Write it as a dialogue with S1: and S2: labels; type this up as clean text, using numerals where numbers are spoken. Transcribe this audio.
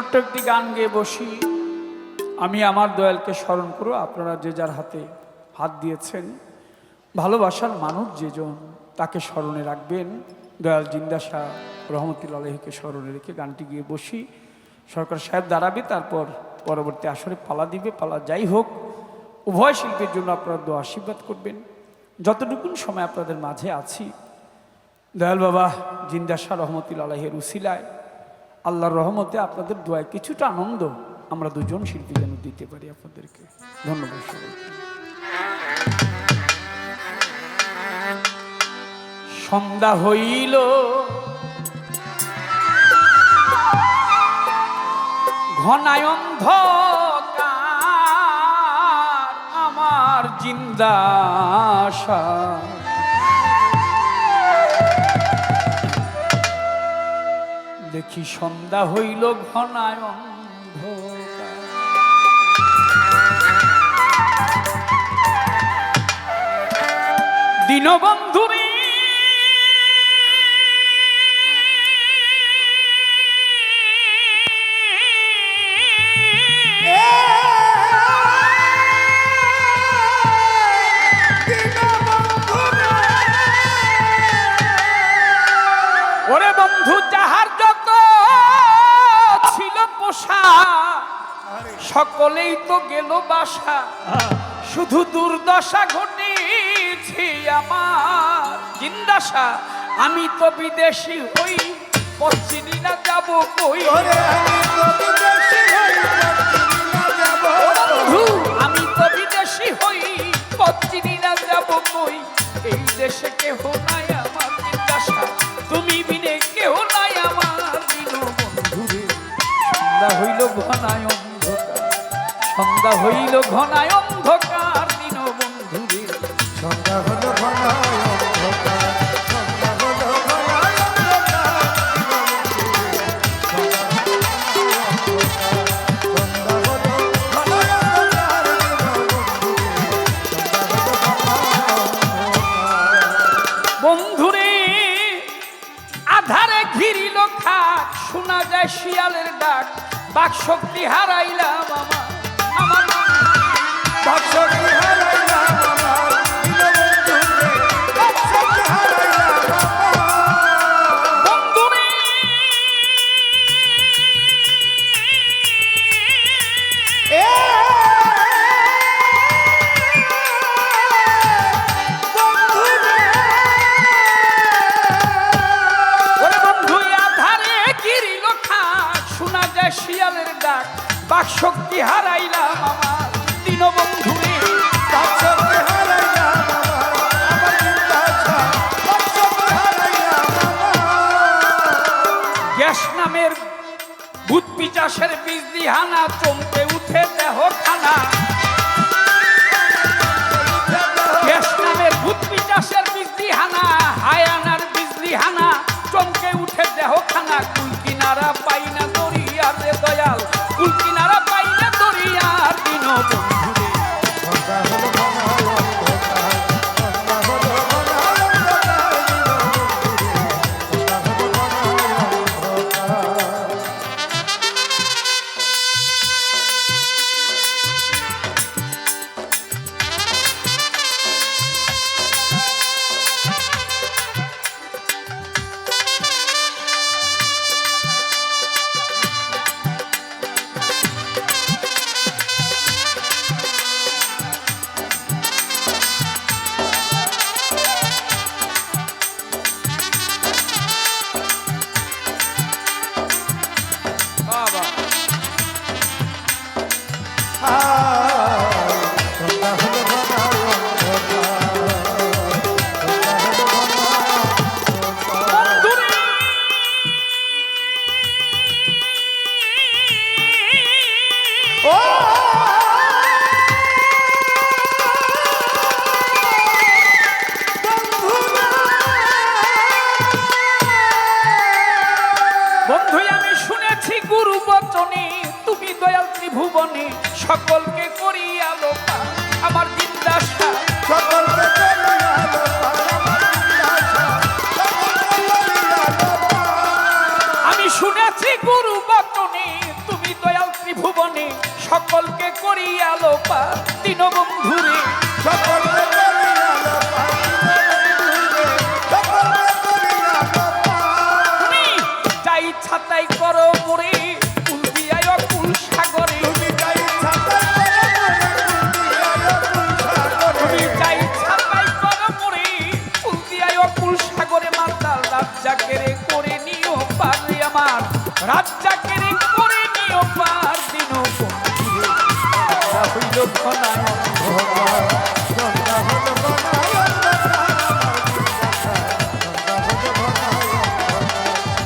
S1: ছোট্ট একটি গান গেয়ে বসি। আমি আমার দয়ালকে স্মরণ করো। আপনারা যে যার হাতে হাত দিয়েছেন, ভালোবাসার মানুষ যেজন তাকে স্মরণে রাখবেন। দয়াল জিন্দা শাহ রহমতুল্লাহ আলাইহিকে স্মরণে রেখে গানটি গিয়ে বসি। সরকার সাহেব দাঁড়াবে, তারপর পরবর্তী আসরে পালা দিবে। পালা যাই হোক, উভয় শিল্পীর জন্য আপনারা দোয়া আশীর্বাদ করবেন। যতটুকুন সময় আপনাদের মাঝে আছি, দয়াল বাবা জিন্দা শাহ রহমতুল্লাহ আলাইহির উসিলায় আল্লাহর রহমতে আপনাদের দোয়ায় কিছুটা আনন্দ আমরা দুজন শিল্পী যেন দিতে পারি আপনাদেরকে। ধন্যবাদ সবাইকে। সন্ধ্যা হইল, ঘনায় অন্ধকার আমার জিন্দা শাহ। দেখি সন্ধ্যা হইল ঘনায় অন্ধকার, দীনবন্ধু রে ওরে বন্ধু, যাহার যত ছিল পোষা সকলেই তো গেল বাসা। শুধু দুর্দশা ঘটেছে আমার জিন্দা শাহ। আমি তো বিদেশি হই, পশ্চিমী না যাব কই। আমি তো বিদেশি হই, পশ্চিমী না যাব কই। এই দেশে কেহ নাই আমার জিন্দা শাহ, তুমি বিনে কেহ নাই আমার দীনবন্ধুরে। সন্ধ্যা হইল ঘনায় অন্ধকার, সন্ধ্যা হইল ঘনায় অন্ধকার দীনবন্ধুরে।
S2: সন্ধ্যা হলো ঘনায় অন্ধকার, সন্ধ্যা হলো ঘনায় অন্ধকার, সন্ধ্যা হলো ঘনায় অন্ধকার,
S1: বন্ধুরে আধারে ঘিরিল খাট, শোনা যায় শিয়ালের ডাক। বাক শক্তি হারাইলাম আমার
S2: বাক্সকে হারাইলাম আমার দীনবন্ধুরে, বাক্সকে হারাইলাম আমার
S1: বন্ধুরে। ওরে বন্ধু, আধারে ঘিরিল খাট, শোনা যায় শিয়ালের ডাক। বাক শক্তি হারাইলাম আমার দীনবন্ধুরে।
S2: বাক্সকে হারাইলাম আমার জিন্দা শাহ, বাক্সকে হারাইলাম আমার।
S1: গ্যাস নামের ভূত পিচাসের বীজ দিহানা, চমকে উঠে দেহ খানা। গ্যাস নামের ভূত পিচাসের বীজ দিহানা, হায়ানার বীজ দিহানা, চমকে উঠে দেহ খানা। কুল কিনারা পাই না দরিয়ার রে দয়াল, কুল কিনারা পাই না দরিয়ার দীনবন্ধুরে।
S2: সন্ধ্যা হলো ঘনায় অন্ধকার, সন্ধ্যা হলো ঘনায় অন্ধকার, সন্ধ্যা হলো ঘনায় অন্ধকার।
S1: করিয়ালো পা দীনবন্ধুরে
S2: সকলে করিয়ালো পার সকলে করিয়ালো পার
S1: তুমি যাই ছাতাই করো মোরে কুল দিয়ায় অকুল সাগরে
S2: তুমি যাই ছাতাই
S1: তুমি যাই ছাতাই করো মোরে কুল দিয়ায় অকুল সাগরে মাতাল রাজ্জাকেরে করে নিও পার আমার রাজ্জাকেরে করে নিও পার দীনবন্ধুরে হইল ঘনায়